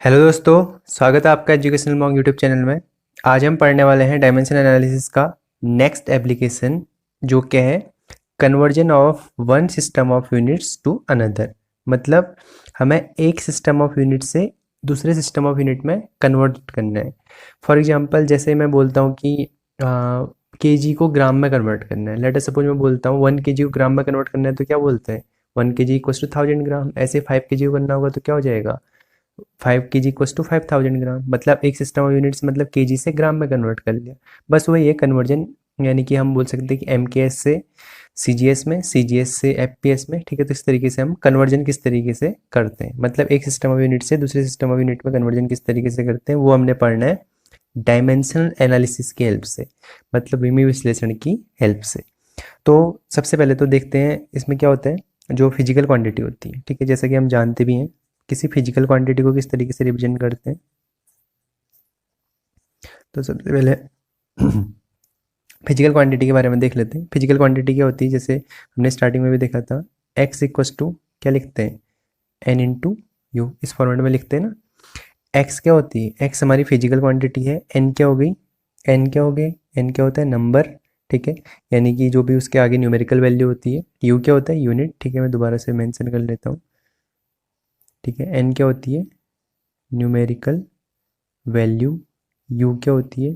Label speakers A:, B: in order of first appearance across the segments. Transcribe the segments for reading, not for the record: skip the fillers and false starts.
A: Hello दोस्तों, स्वागत है आपका एजुकेशनल मॉन्क यूट्यूब चैनल में। आज हम पढ़ने वाले हैं डायमेंशन एनालिसिस का नेक्स्ट एप्लीकेशन, जो क्या है conversion of one system of units to another. मतलब हमें एक सिस्टम ऑफ यूनिट से दूसरे सिस्टम ऑफ यूनिट में कन्वर्ट करना है। फॉर एग्जांपल जैसे मैं बोलता हूँ कि केजी को ग्राम में कन्वर्ट करना है। लेट अस सपोज मैं बोलता हूँ 1 kg को ग्राम में कन्वर्ट करना है, तो क्या बोलते हैं 1 kg इक्वल्स टू 1000 ग्राम। ऐसे 5 kg को करना होगा तो क्या हो जाएगा 5 kg इक्वल्स टू 5000 ग्राम। मतलब एक सिस्टम ऑफ यूनिट्स मतलब केजी से ग्राम में कन्वर्ट कर लिया। बस वही है कन्वर्जन, यानी कि हम बोल सकते हैं कि एमकेएस से सीजीएस में, सीजीएस से एफपीएस में। ठीक है, तो इस तरीके से हम कन्वर्जन किस तरीके से करते हैं, मतलब एक सिस्टम ऑफ यूनिट से दूसरे सिस्टम ऑफ यूनिट में कन्वर्जन किस तरीके से करते हैं, वो हमने पढ़ना है डायमेंशनल एनालिसिस की हेल्प से, मतलब विमी विश्लेषण की हेल्प से। तो सबसे पहले तो देखते हैं इसमें क्या होता है। जो फिजिकल क्वांटिटी होती है, ठीक है, जैसा कि हम जानते भी हैं किसी फिजिकल क्वांटिटी को किस तरीके से रिप्रेजेंट करते हैं। तो सबसे पहले फिजिकल क्वांटिटी के बारे में देख लेते हैं। फिजिकल क्वांटिटी क्या होती है, जैसे हमने स्टार्टिंग में भी देखा था, एक्स इक्वस टू क्या लिखते हैं एन इंटू यू, इस फॉर्मेट में लिखते हैं ना। एक्स क्या होती है, एक्स हमारी फिजिकल क्वांटिटी है। एन क्या हो गई, एन क्या हो गए, एन क्या होता है नंबर, ठीक है, यानी कि जो भी उसके आगे न्यूमेरिकल वैल्यू होती है। यू क्या होता है यूनिट, ठीक है, मैं दोबारा से मेंशन कर लेता हूँ। ठीक है, एन क्या होती है न्यूमेरिकल वैल्यू, यू क्या होती है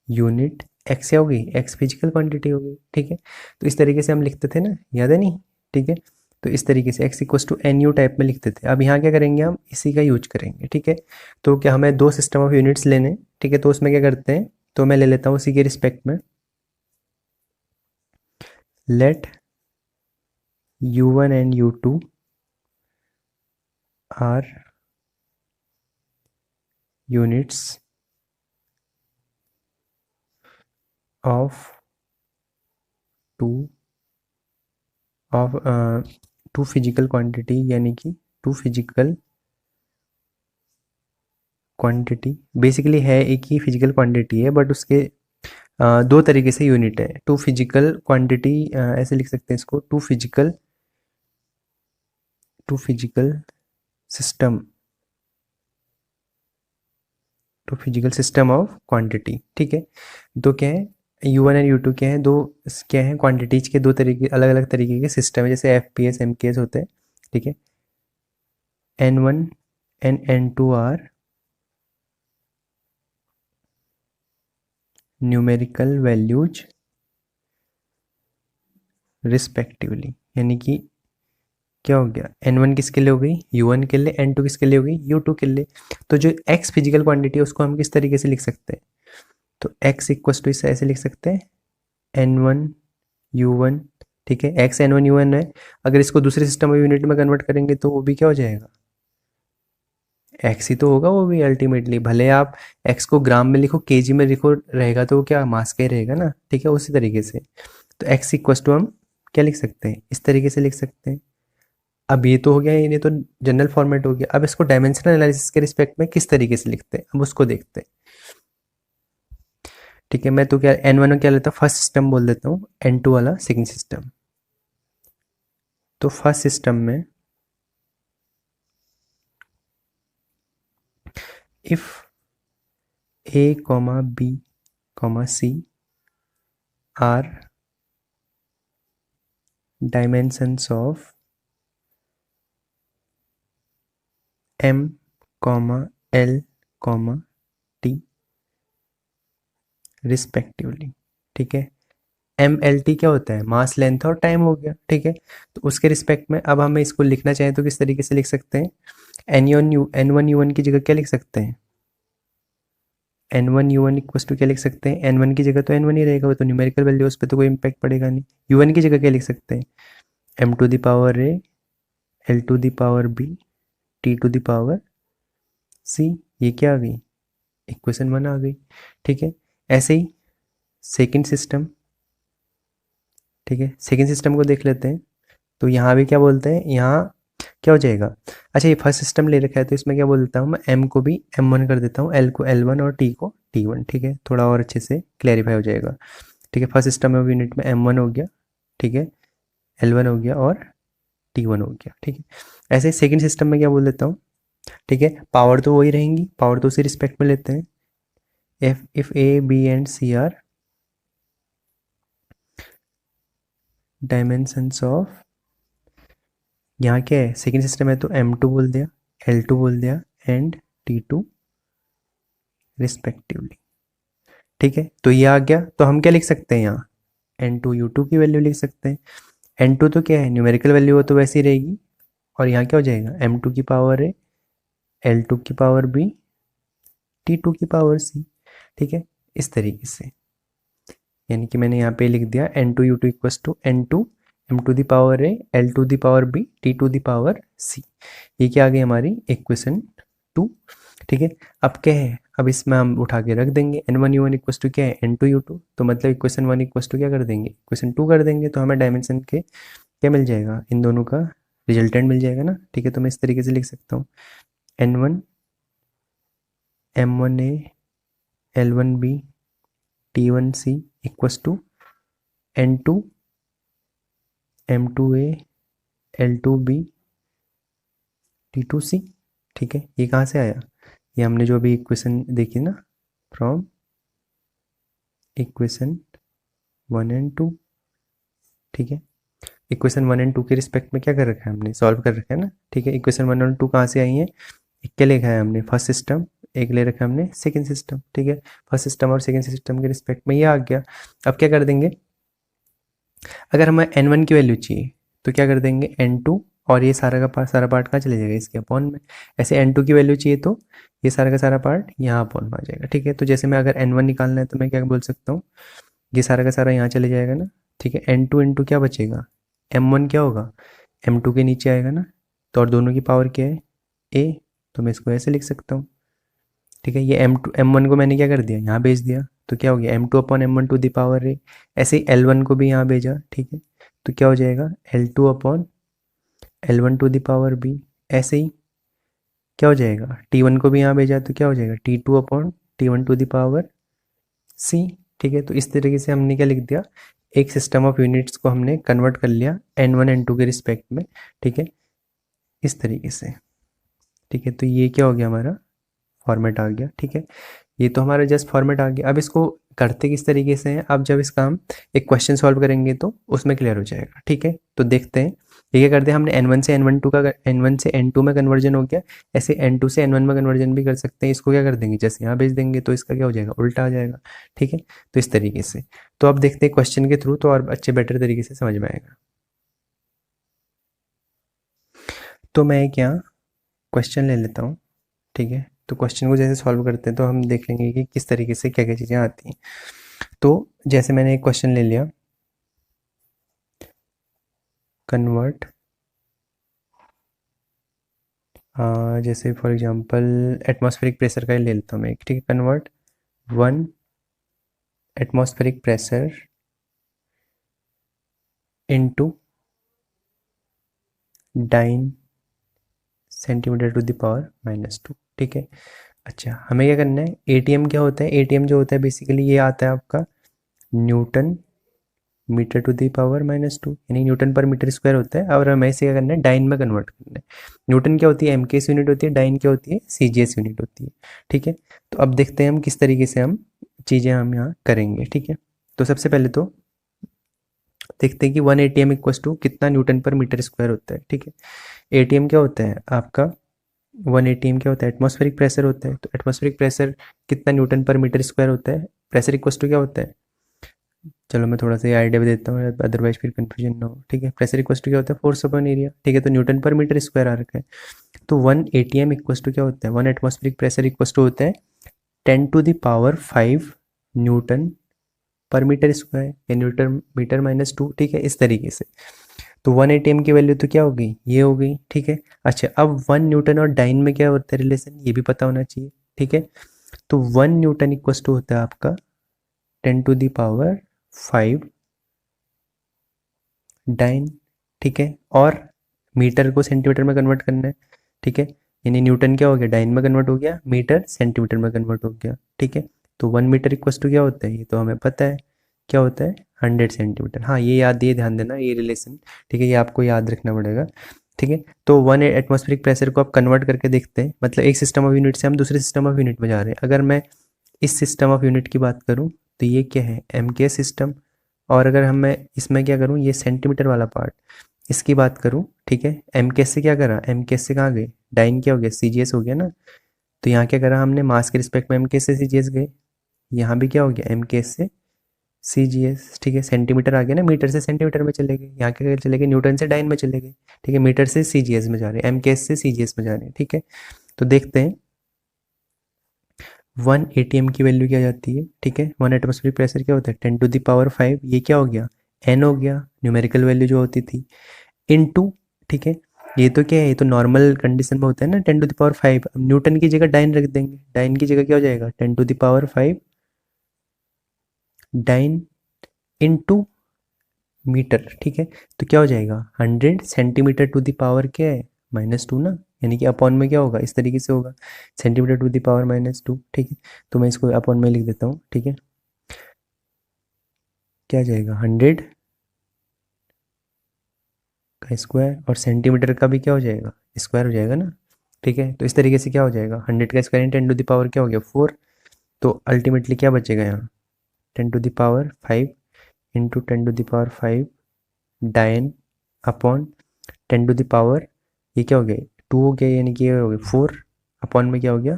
A: यूनिट, एक्स क्या होगी एक्स फिजिकल क्वांटिटी होगी। ठीक है, तो इस तरीके से हम लिखते थे ना, याद है नहीं। ठीक है, तो इस तरीके से x equals to n u type में लिखते थे। अब यहाँ क्या करेंगे, हम इसी का यूज करेंगे। ठीक है, तो क्या हमें दो सिस्टम ऑफ यूनिट्स लेने हैं। ठीक है, तो उसमें क्या करते हैं, तो मैं ले लेता हूँ उसी के रिस्पेक्ट में let u1 and u2 are units of two of two physical quantity, यानी कि टू फिजिकल क्वांटिटी बेसिकली है, एक ही फिजिकल क्वांटिटी है, बट उसके दो तरीके से यूनिट है। टू फिजिकल क्वांटिटी ऐसे लिख सकते हैं इसको, two physical system, two physical system of quantity. ठीक है, तो क्या है u1 और u2 क्या है, दो क्या है क्वांटिटीज के दो तरीके, अलग अलग तरीके के सिस्टम है, जैसे F P S M K S होते हैं। ठीक है, n1 and n2 are numerical values respectively, यानी कि क्या हो गया n1 किसके लिए हो गई u1 के लिए, n2 किसके लिए हो गई u2 के लिए। तो जो x फिजिकल क्वांटिटी है उसको हम किस तरीके से लिख सकते हैं, तो x इक्वस टू इसे ऐसे लिख सकते हैं n1 u1। ठीक है, x n1 u1 है। अगर इसको दूसरे सिस्टम ऑफ यूनिट में कन्वर्ट करेंगे तो वो भी क्या हो जाएगा x ही तो होगा वो भी अल्टीमेटली, भले आप x को ग्राम में लिखो केजी में लिखो, रहेगा तो वो क्या मास का ही रहेगा ना। ठीक है, उसी तरीके से तो x इक्वस टू हम क्या लिख सकते हैं, इस तरीके से लिख सकते हैं। अब ये तो हो गया, ये तो जनरल फॉर्मेट हो गया। अब इसको डायमेंशनल एनालिसिस के रिस्पेक्ट में किस तरीके से लिखते हैं, अब उसको देखते हैं। ठीक है, मैं तो क्या n1 क्या लेता हूँ फर्स्ट सिस्टम बोल देता हूँ, n2 वाला सेकंड सिस्टम। तो फर्स्ट सिस्टम में if a comma b comma c are dimensions of m comma l comma t respectively. ठीक है, एम एल टी क्या होता है मास लेंथ और टाइम हो गया। ठीक है, तो उसके रिस्पेक्ट में अब हमें इसको लिखना चाहें तो किस तरीके से लिख सकते हैं, एन वन यू वन की जगह क्या लिख सकते हैं, n1 u1 इक्वस टू क्या लिख सकते हैं, n1 की जगह तो n1 ही रहेगा, वो तो न्यूमेरिकल वैल्यू, उस पर तो कोई इम्पैक्ट पड़ेगा नहीं। u1 की जगह क्या लिख सकते हैं, m to the power a, l to the power b, t to the power c। ये क्या आ गई इक्वेशन 1 आ गई। ठीक है, ऐसे ही सेकंड सिस्टम। ठीक है, सेकंड सिस्टम को देख लेते हैं। तो यहाँ भी क्या बोलते हैं, यहाँ क्या हो जाएगा, अच्छा ये फर्स्ट सिस्टम ले रखा है तो इसमें क्या बोल देता हूँ मैं, m को भी m1 कर देता हूँ, l को l1 और t को t1। ठीक है, थोड़ा और अच्छे से क्लैरिफाई हो जाएगा। ठीक है, फर्स्ट सिस्टम ऑफ यूनिट में m1 हो गया, ठीक है, l1 हो गया और t1 हो गया। ठीक है, ऐसे ही सेकंड सिस्टम में क्या बोल देता हूँ, ठीक है, पावर तो वही रहेंगी, पावर तो उसी रिस्पेक्ट में लेते हैं। If A B and C are dimensions of, यहाँ क्या है सेकेंड सिस्टम है तो M2 बोल दिया, L2 बोल दिया एंड T2 रिस्पेक्टिवली। ठीक है, तो ये आ गया, तो हम क्या लिख सकते हैं यहाँ N2U2 की वैल्यू लिख सकते हैं। N2 तो क्या है न्यूमेरिकल वैल्यू, वो तो वैसी रहेगी, और यहाँ क्या हो जाएगा M2 की पावर है L2 की पावर B T2 की पावर C। ठीक है, इस तरीके से, यानी कि मैंने यहाँ पे लिख दिया N2U2 equals to N2 M2 the power A L2 the power B T2 the power C। ये क्या आ गई हमारी इक्वेशन 2। ठीक है, अब क्या है, अब इसमें हम उठा के रख देंगे N1U1 इक्वस टू क्या है N2U2, तो मतलब इक्वेशन 1 इक्वस टू क्या कर देंगे इक्वेशन 2 कर देंगे, तो हमें डायमेंशन के क्या मिल जाएगा, इन दोनों का रिजल्टेंट मिल जाएगा ना। ठीक है, तो मैं इस तरीके से लिख सकता हूँ N1 M1A L1B T1C equals to N2 M2A L2B T2C। ठीक है, ये कहाँ से आया, ये हमने जो अभी इक्वेशन देखी ना, फ्रॉम इक्वेशन 1 एंड 2। ठीक है, इक्वेशन 1 एंड 2 के रिस्पेक्ट में क्या कर रखा है हमने, सॉल्व कर रखा है ना। ठीक है, इक्वेशन 1 और 2 कहाँ से आई है, एक क्या लिखा है हमने फर्स्ट सिस्टम, एक ले रखा है हमने सेकंड सिस्टम। ठीक है, फर्स्ट सिस्टम और सेकंड सिस्टम के रिस्पेक्ट में ये आ गया। अब क्या कर देंगे, अगर हमें N1 की वैल्यू चाहिए तो क्या कर देंगे N2, और ये सारा का सारा पार्ट कहाँ चले जाएगा इसके अपॉन में। ऐसे N2 की वैल्यू चाहिए तो ये सारा का सारा पार्ट यहाँ अपॉन में आ जाएगा। ठीक है, तो जैसे मैं अगर N1 निकालना है तो मैं क्या बोल सकता हूँ, ये सारा का सारा यहाँ चले जाएगा ना। ठीक है, N2 इंटू क्या बचेगा M1 क्या होगा M2 के नीचे आएगा ना, तो और दोनों की पावर क्या है A, तो मैं इसको ऐसे लिख सकता हूँ। ठीक है, ये M1 को मैंने क्या कर दिया यहाँ भेज दिया, तो क्या हो गया M2 upon M1 to the power A। ऐसे ही L1 को भी यहाँ भेजा। ठीक है, तो क्या हो जाएगा L2 upon L1 to the power B। ऐसे ही क्या हो जाएगा T1 को भी यहाँ भेजा, तो क्या हो जाएगा T2 upon T1 to the power C। ठीक है, तो इस तरीके से हमने क्या लिख दिया, एक सिस्टम ऑफ यूनिट्स को हमने कन्वर्ट कर लिया N1 N2 के रिस्पेक्ट में। ठीक है, इस तरीके से। ठीक है, तो ये क्या हो गया हमारा फॉर्मेट आ गया। ठीक है, ये तो हमारा जस्ट फॉर्मेट आ गया। अब इसको करते किस तरीके से हैं, अब जब इसका हम एक क्वेश्चन सॉल्व करेंगे तो उसमें क्लियर हो जाएगा। ठीक है, तो देखते हैं ये क्या करते हैं, हमने N1 से N1 का N1 से N2 में कन्वर्जन हो गया, ऐसे N2 से N1 में कन्वर्जन भी कर सकते हैं। इसको क्या कर देंगे जैसे यहाँ भेज देंगे तो इसका क्या हो जाएगा उल्टा आ जाएगा। ठीक है, तो इस तरीके से, तो अब देखते हैं क्वेश्चन के थ्रू, तो और अच्छे बेटर तरीके से समझ में आएगा। तो मैं एक यहाँ क्वेश्चन ले लेता हूँ। ठीक है, तो क्वेश्चन को जैसे सॉल्व करते हैं तो हम देख लेंगे कि किस तरीके से क्या क्या चीज़ें आती हैं। तो जैसे मैंने एक क्वेश्चन ले लिया, कन्वर्ट, जैसे फॉर एग्जांपल एटमॉस्फेरिक प्रेशर का ही ले लेता हूँ मैं। ठीक है, convert 1 atmospheric pressure into 9 centimetre to the power -2। ठीक है, अच्छा हमें क्या करना है, एटीएम क्या होता है, एटीएम जो होता है बेसिकली ये आता है आपका newton metre to the power -2, यानी न्यूटन पर मीटर स्क्वायर होता है। और हमें इसे क्या करना है डाइन में कन्वर्ट करना है। न्यूटन क्या होती है एमकेएस यूनिट होती है, डाइन क्या होती है सीजीएस यूनिट होती है। ठीक है, तो अब देखते हैं हम किस तरीके से हम चीज़ें हम यहाँ करेंगे। ठीक है, तो सबसे पहले तो देखते हैं कि 1 एटीएम इक्वस टू कितना न्यूटन पर मीटर स्क्वायर होता है। ठीक है, एटीएम क्या होता है आपका 1 एटीएम क्या होता है एटमॉस्फेरिक प्रेशर होता है, तो एटमॉस्फेरिक प्रेशर कितना न्यूटन पर मीटर स्क्वायर होता है, प्रेशर इक्वस टू क्या होता है, चलो मैं थोड़ा सा ये आइडिया भी देता हूँ अदरवाइज फिर कंफ्यूजन ना हो। ठीक है, प्रेशर इक्वस टू क्या होता है फोर्स अपॉन एरिया। ठीक है, तो न्यूटन पर मीटर स्क्वायर आ रखा है, तो 1 एटीएम इक्वस टू क्या होता है 1 एटमॉस्फेरिक प्रेशर इक्वस टू होता है 10 टू द पावर 5 न्यूटन पर मीटर स्क्वायर, या न्यूटन मीटर -2। ठीक है, इस तरीके से, तो 1 एटीएम की वैल्यू तो क्या हो गई ये हो गई। ठीक है, अच्छा अब 1 न्यूटन और डाइन में क्या होता है रिलेशन, ये भी पता होना चाहिए। ठीक है, तो 1 न्यूटन इक्वस टू होता है आपका 10 टू द पावर 5 डाइन। ठीक है, और मीटर को सेंटीमीटर में कन्वर्ट करना है। ठीक है, यानी न्यूटन क्या हो गया डाइन में कन्वर्ट हो गया, मीटर सेंटीमीटर में कन्वर्ट हो गया। ठीक है, तो 1 मीटर इक्वस टू क्या होता है ये तो हमें पता है क्या होता है 100 सेंटीमीटर। हाँ ये ध्यान देना ये रिलेशन। ठीक है, ये आपको याद रखना पड़ेगा ठीक है। तो 1 एटमॉस्फेरिक प्रेशर को आप कन्वर्ट करके देखते हैं, मतलब एक सिस्टम ऑफ यूनिट से हम दूसरे सिस्टम ऑफ यूनिट में जा रहे हैं। अगर मैं इस सिस्टम ऑफ यूनिट की बात करूं तो ये क्या है, MK सिस्टम। और अगर मैं इसमें क्या करूं, ये सेंटीमीटर वाला पार्ट, इसकी बात करूं, ठीक है, MK से क्या करा, MK से कहाँ गए, डाइन क्या हो गया, CGS हो गया ना। तो यहाँ क्या करा हमने, मास के रिस्पेक्ट में MK से CGS गए, यहाँ भी क्या हो गया, MK से CGS, ठीक है। सेंटीमीटर आ गया ना, मीटर से सेंटीमीटर में चले गए, यहाँ क्या चले गए, न्यूटन से डाइन में चले गए, ठीक है। मीटर से CGS में जा रहे हैं, MK से CGS में जा रहे हैं, ठीक है। तो देखते हैं 1 ATM की वैल्यू क्या जाती है, ठीक है। 1 एटमॉस्फेरिक प्रेशर क्या होता है, 10⁵, ये क्या हो गया, N हो गया, न्यूमेरिकल वैल्यू जो होती थी, इनटू, ठीक है। ये तो क्या है, ये तो नॉर्मल कंडीशन में होता है ना, 10⁵। अब न्यूटन की जगह डाइन रख देंगे, डाइन की जगह क्या हो जाएगा, 10⁵ डाइन इनटू मीटर, ठीक है। तो क्या हो जाएगा, 100 सेंटीमीटर टू द पावर क्या है, -2 ना, यानी कि अपॉन में क्या होगा, इस तरीके से होगा, सेंटीमीटर टू द पावर -2, ठीक है। तो मैं इसको अपॉन में लिख देता हूँ, ठीक है। क्या जाएगा, 100 का स्क्वायर, और सेंटीमीटर का भी क्या हो जाएगा, स्क्वायर हो जाएगा ना, ठीक है। तो इस तरीके से क्या हो जाएगा, 100 का स्क्वायर 10⁵ क्या हो गया, 4। तो अल्टीमेटली क्या बचेगा यहाँ, 10⁵ इंटू 10⁵ डाइन अपॉन 10⁵, ये क्या हो गया, 2 हो गया, यानी कि ये हो गया 4, अपॉन में क्या हो गया,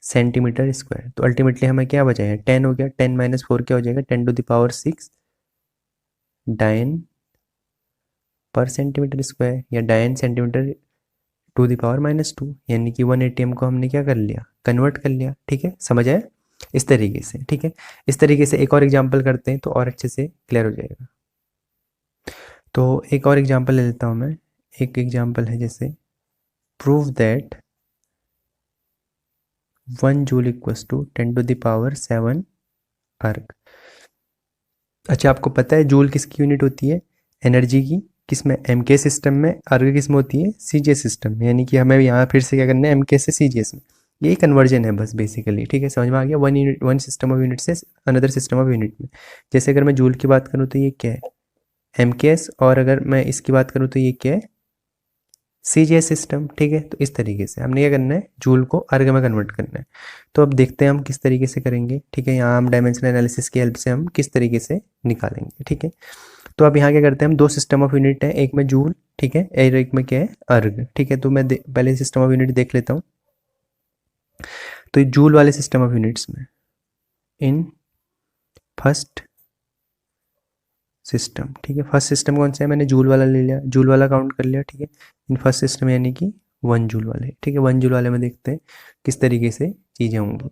A: सेंटीमीटर स्क्वायर। तो अल्टीमेटली हमें क्या बचा है, 10 हो गया, 10 - 4 क्या हो जाएगा, 10⁶ डाइन पर सेंटीमीटर स्क्वायर, या dyne centimetre to the power -2, यानी कि 1 ATM को हमने क्या कर लिया, कन्वर्ट कर लिया, ठीक है। समझ आया, इस तरीके से, ठीक है। इस तरीके से एक और एग्जांपल करते हैं तो और अच्छे से क्लियर हो जाएगा। तो एक और एग्जांपल ले लेता हूँ मैं। एक एग्जांपल है जैसे, prove that 1 joule equals to 10⁷ erg. अच्छा, आपको पता है जूल किसकी यूनिट होती है, एनर्जी की, किसमें, MK सिस्टम में। अर्ग किसमें होती है, CGS सिस्टम में। यानी कि हमें यहाँ फिर से क्या करना है, MK से CGS में, यही कन्वर्जन है बस बेसिकली, ठीक है। समझ में आ गया, वन सिस्टम ऑफ यूनिट से अनदर सिस्टम ऑफ यूनिट में। जैसे अगर मैं जूल की बात करूँ तो ये क्या है, MKS, और अगर मैं इसकी बात करूँ तो ये क्या है, CGS सिस्टम, ठीक है। तो इस तरीके से हमने क्या करना है, जूल को अर्ग में कन्वर्ट करना है। तो अब देखते हैं हम किस तरीके से करेंगे, ठीक है। यहाँ हम डायमेंशन एनालिसिस की हेल्प से हम किस तरीके से निकालेंगे, ठीक है। तो अब यहाँ क्या करते हैं हम, दो सिस्टम ऑफ यूनिट है, एक में जूल, ठीक है, और एक में क्या है, अर्ग, ठीक है। तो मैं पहले सिस्टम ऑफ यूनिट देख लेता हूँ। तो जूल वाले सिस्टम ऑफ यूनिट्स में, इन फर्स्ट सिस्टम, ठीक है। फर्स्ट सिस्टम कौन सा है, मैंने जूल वाला ले लिया, जूल वाला काउंट कर लिया, ठीक है। इन फर्स्ट सिस्टम यानी कि 1 जूल वाले, ठीक है। 1 जूल वाले में देखते हैं किस तरीके से चीज़ें होंगी,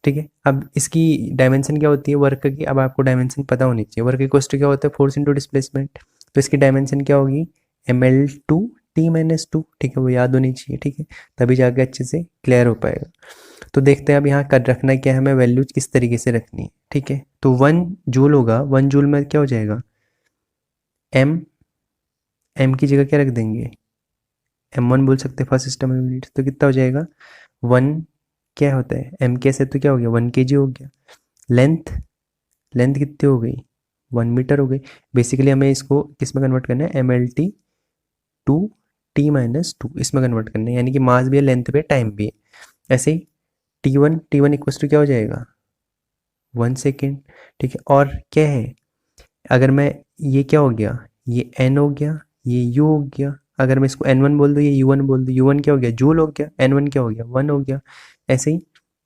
A: ठीक है। अब इसकी डायमेंशन क्या होती है वर्क की, अब आपको डायमेंशन पता होनी चाहिए। वर्क इक्वल्स टू क्या होता है, फोर्स इंटू डिस्प्लेसमेंट। तो इसकी डायमेंशन क्या होगी, ml/t-2, ठीक है, वो याद होनी चाहिए, ठीक है, तभी जाके अच्छे से क्लियर हो पाएगा। तो देखते हैं अब यहाँ कर रखना क्या है, हमें वैल्यू किस तरीके से रखनी है, ठीक है। तो 1 जूल होगा, 1 जूल में क्या हो जाएगा, एम की जगह क्या रख देंगे, M1 बोल सकते हैं फर्स्ट सिस्टम यूनिट। तो कितना हो जाएगा, 1 क्या होता है, MK से तो क्या हो गया, 1 kg हो गया। लेंथ, लेंथ कितनी हो गई, 1 मीटर हो गई। बेसिकली हमें इसको किस में कन्वर्ट करना है, mlt/t-2 इसमें कन्वर्ट करना है, यानी कि मास भी है, लेंथ भी है, टाइम भी है। ऐसे ही T1 इक्वल्स टू क्या हो जाएगा, 1 सेकेंड, ठीक है। और क्या है, अगर मैं, ये क्या हो गया, ये N हो गया, ये U हो गया। अगर मैं इसको N1 बोल दूँ, ये U1 बोल दूँ, U1 क्या हो गया, जूल हो गया, N1 क्या हो गया, 1 हो गया। ऐसे ही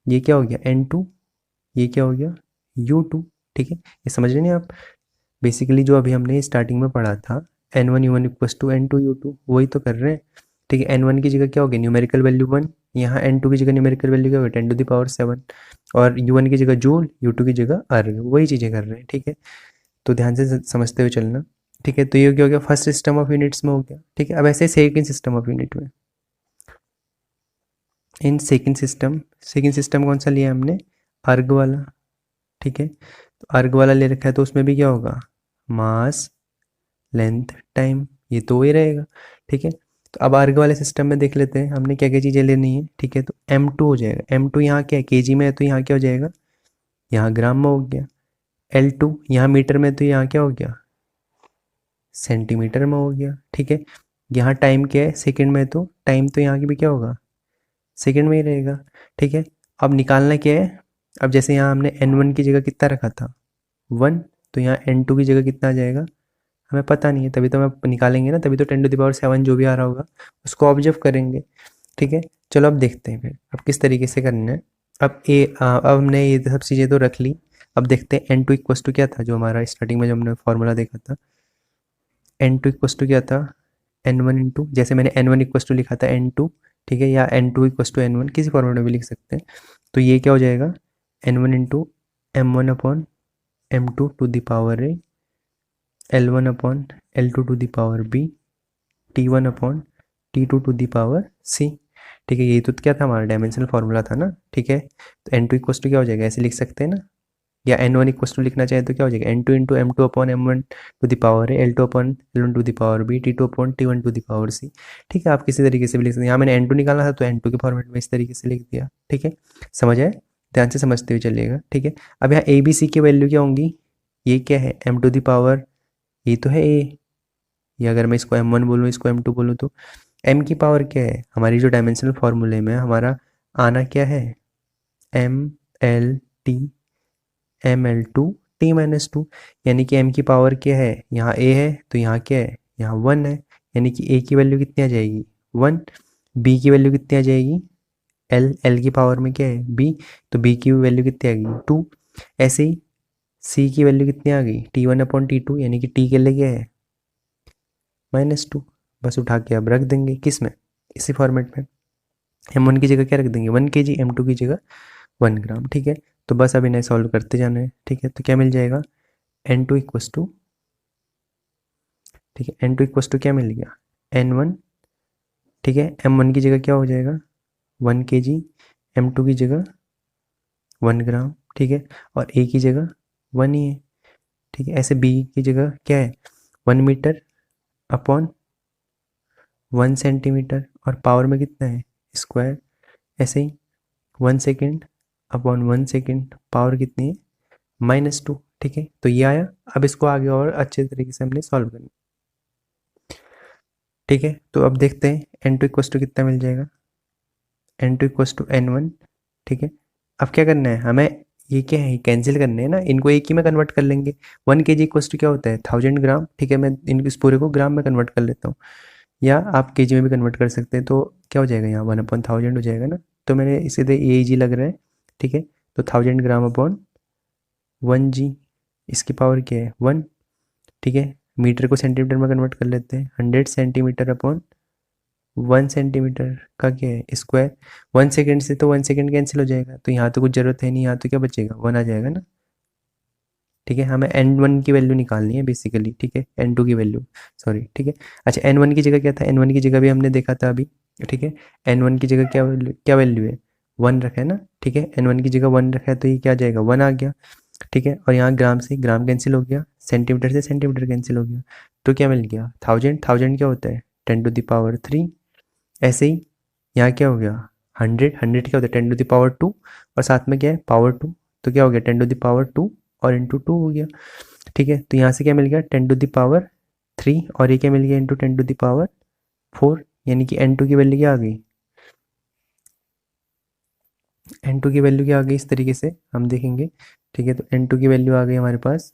A: ये क्या हो गया, N2, ये क्या हो गया, U2, ठीक है। ये समझ रहे नहीं आप, बेसिकली जो अभी हमने स्टार्टिंग में पढ़ा था, N1 U1 equals to N2 U2, वही तो कर रहे हैं, ठीक है। N1 की जगह क्या हो गया, न्यूमेरिकल वैल्यू 1, यहाँ N2 की जगह न्यूमेरिकल वैल्यू क्या हो गया, 10⁷, और U1 की जगह जूल, U2 की जगह अर्ग, वही चीज़ें कर रहे हैं, ठीक है। तो ध्यान से समझते हुए चलना, ठीक है। तो ये क्या हो गया, फर्स्ट सिस्टम ऑफ यूनिट्स में हो गया, ठीक है। अब ऐसे सेकंड सिस्टम ऑफ यूनिट में, इन सेकंड सिस्टम कौन सा लिया हमने, अर्ग वाला, ठीक है। तो अर्ग वाला ले रखा है, तो उसमें भी क्या होगा, मास, लेंथ, टाइम, ये तो वही रहेगा, ठीक है। तो अब अर्ग वाले सिस्टम में देख लेते हैं हमने क्या क्या चीज़ें लेनी है, ठीक है। तो M2 हो जाएगा, M2 यहाँ क्या है, kg में है, तो यहाँ क्या हो जाएगा, यहाँ ग्राम में हो गया। L2 यहाँ मीटर में, तो यहाँ क्या हो गया, सेंटीमीटर में हो गया, ठीक है। यहाँ टाइम क्या है, सेकंड में, तो टाइम तो यहाँ की भी क्या होगा, सेकंड में ही रहेगा। ठीक है, अब निकालना क्या है, अब जैसे यहाँ हमने n1 की जगह कितना रखा था, 1, तो यहाँ n2 की जगह कितना आ जाएगा, हमें पता नहीं है, तभी तो हम निकालेंगे ना, तभी तो 10⁻7 जो भी आ रहा होगा उसको ऑब्जर्व करेंगे। ठीक है, चलो अब देखते हैं फिर अब किस तरीके से करना है। अब हमने ये सब चीज़ें तो रख ली। अब देखते हैं n2 इक्वस टू क्या था, जो हमारा स्टार्टिंग में जो हमने फॉर्मूला देखा था, n2 इक्वस टू क्या था, n1 इंटू, जैसे मैंने n1 इक्वस टू लिखा था n2, ठीक है, या n2 इक्वस टू n1 किसी फॉर्मूले में भी लिख सकते हैं। तो ये क्या हो जाएगा, n1 into m1 upon m2 to the power a, L1 upon L2 to the power b, T1 upon T2 to the power c। ठीक है, ये तो क्या था, हमारा डायमेंशनल फार्मूला था ना। ठीक है, तो n2 इक्वस टू क्या हो जाएगा, ऐसे लिख सकते हैं ना, या n1 इक्वस टू लिखना चाहे तो क्या हो जाएगा, n2 into m2 upon m1 to the power है, L2 upon L1 to the power b, T2 upon T1 to the power c। ठीक है, आप किसी तरीके से भी लिख सकते हैं, यहाँ मैंने n2 निकालना था तो n2 के फॉर्मेट में इस तरीके से लिख दिया। ठीक है, समझ आए, ध्यान से समझते हुए चलिएगा। ठीक है, अब यहाँ a b c की वैल्यू क्या होंगी, ये क्या है m टू द पावर, ये तो है a, ये अगर मैं इसको m1 बोलूँ इसको m2 बोलूँ तो m की पावर क्या है, हमारी जो डायमेंशनल फार्मूले में हमारा आना क्या है, m l t ml2 t minus two, यानी कि m की पावर क्या है, यहाँ a है तो यहाँ क्या है, यहाँ 1 है, यानी कि a की वैल्यू कितनी आ जाएगी 1, b की वैल्यू कितनी आ जाएगी, l की पावर में क्या है b, तो b की वैल्यू कितनी आ गई 2। ऐसे ही c की वैल्यू कितनी आ गई t1 अपॉन t2, यानी कि t के लिए क्या है -2। बस उठा के अब रख देंगे किस में, इसी फॉर्मेट में, m1 की जगह क्या रख देंगे 1 kg, m2 की जगह 1 ग्राम। ठीक है, तो बस अब इन्हें सॉल्व करते जाना है। ठीक है, तो क्या मिल जाएगा n2 इक्वस टू, ठीक है, n2 इक्वस टू क्या मिल गया n1, ठीक है, m1 की जगह क्या हो जाएगा 1 kg, m2 की जगह 1 ग्राम। ठीक है, और a की जगह 1 ही है। ठीक है, ऐसे b की जगह क्या है 1 मीटर अपॉन 1 सेंटीमीटर, और पावर में कितना है स्क्वायर। ऐसे ही 1 सेकेंड अपॉन 1 सेकेंड, पावर कितनी है -2। ठीक है, तो ये आया। अब इसको आगे और अच्छे तरीके से हमने सॉल्व करना। ठीक है, तो अब देखते हैं n2 इक्वस टू कितना मिल जाएगा, n2 इक्वस टू n1। ठीक है, अब क्या करना है हमें, ये क्या है कैंसिल करने हैं ना, इनको एक ही में कन्वर्ट कर लेंगे। 1 kg इक्वस टू क्या होता है 1000 ग्राम। ठीक है, मैं इस पूरे को ग्राम में कन्वर्ट कर लेता हूँ, या आप केजी में भी कन्वर्ट कर सकते हैं। तो क्या हो जाएगा यहाँ 1/1000 हो जाएगा ना, तो मैंने इसे ये ईजी लग रहा है। ठीक है, तो 1000 ग्राम अपॉन 1 g, इसकी पावर क्या है 1। ठीक है, मीटर को सेंटीमीटर में कन्वर्ट कर लेते हैं, 100 सेंटीमीटर अपॉन 1 सेंटीमीटर का क्या है स्क्वायर। 1 सेकेंड से तो 1 सेकेंड कैंसिल हो जाएगा, तो यहाँ तो कुछ ज़रूरत है नहीं, यहाँ तो क्या बचेगा 1 आ जाएगा ना। ठीक है, हमें n1 की वैल्यू निकालनी है बेसिकली। ठीक है, n2 की वैल्यू, सॉरी। ठीक है, अच्छा n1 की जगह क्या था, n1 की जगह भी हमने देखा था अभी। ठीक है, n1 की जगह क्या वैल्यू है 1 रखा है ना। ठीक है, n1 की जगह 1 रखा है, तो ये क्या आ जाएगा 1 आ गया। ठीक है, और यहाँ ग्राम से ग्राम कैंसिल हो गया, सेंटीमीटर से सेंटीमीटर कैंसिल हो गया, तो क्या मिल गया 1000। 1000 क्या होता है 10⁻3। ऐसे ही यहाँ क्या हो गया 100, 100 क्या होता है 10⁻2, और साथ में क्या है पावर 2, तो क्या हो गया 10⁻2 और इंटू 2 हो गया। ठीक है, तो यहाँ से क्या मिल गया 10⁻3, और ये क्या मिल गया इंटू 10⁻4, यानी कि n2 की वैल्यू क्या आ गई, n2 की वैल्यू क्या आ गई, इस तरीके से हम देखेंगे। ठीक है, तो n2 की वैल्यू आ गई हमारे पास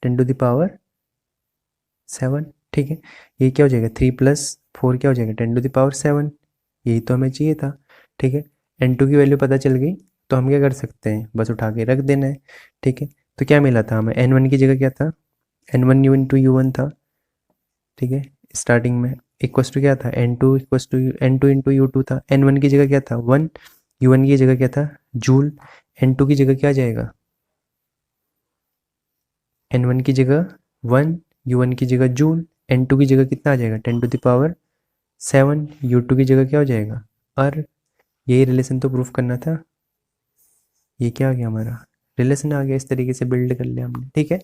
A: 10⁻7। ठीक है, ये क्या हो जाएगा 3 + 4 क्या हो जाएगा 10⁻7, यही तो हमें चाहिए था। ठीक है, n2 की वैल्यू पता चल गई, तो हम क्या कर सकते हैं बस उठा के रख देना है। ठीक है, तो क्या मिला था हमें n1 की जगह क्या था n1 u इंटू u1 था। ठीक है, स्टार्टिंग में इक्वस टू क्या था n2 equals to n2 into u2 था। n1 की जगह क्या था 1, u1 की जगह क्या था जूल, n2 की जगह क्या जाएगा n1 की जगह 1, u1 की जगह जूल, n2 की जगह कितना आ जाएगा 10⁻7, u2 की जगह क्या हो जाएगा और यही रिलेशन तो प्रूफ करना था। ये क्या आ गया हमारा रिलेशन आ गया, इस तरीके से बिल्ड कर लिया हमने। ठीक है,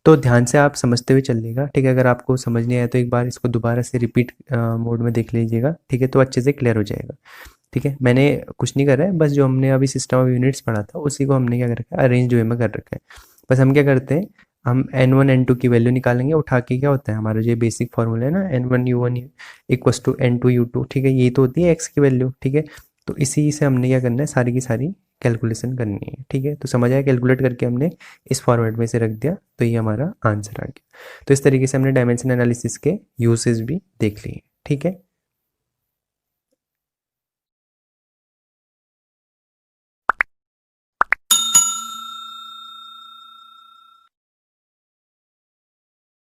A: तो ध्यान से आप समझते हुए चलिएगा। ठीक है, अगर आपको समझ नहीं आया तो एक बार इसको दोबारा से रिपीट मोड में देख लीजिएगा। ठीक है, तो अच्छे से क्लियर हो जाएगा। ठीक है, मैंने कुछ नहीं करा है, बस जो हमने अभी सिस्टम ऑफ यूनिट्स पढ़ा था उसी को हमने क्या कर रखा है अरेंज वे में कर रखा है। बस हम क्या करते हैं हम n1 n2 की वैल्यू निकालेंगे उठा के। क्या होता है हमारा जो बेसिक फॉर्मूला है ना, n1 u1 equals to n2 u2, ठीक है, यही तो होती है x की वैल्यू, ठीक है। तो इसी से हमने क्या करना है, सारी की सारी कैलकुलेशन करनी है, ठीक है। तो समझ आया, कैलकुलेट करके हमने इस फॉर्मेट में से रख दिया, तो ये हमारा आंसर आ गया। तो इस तरीके से हमने डायमेंशन एनालिसिस के यूसेज भी देख लिए, ठीक है।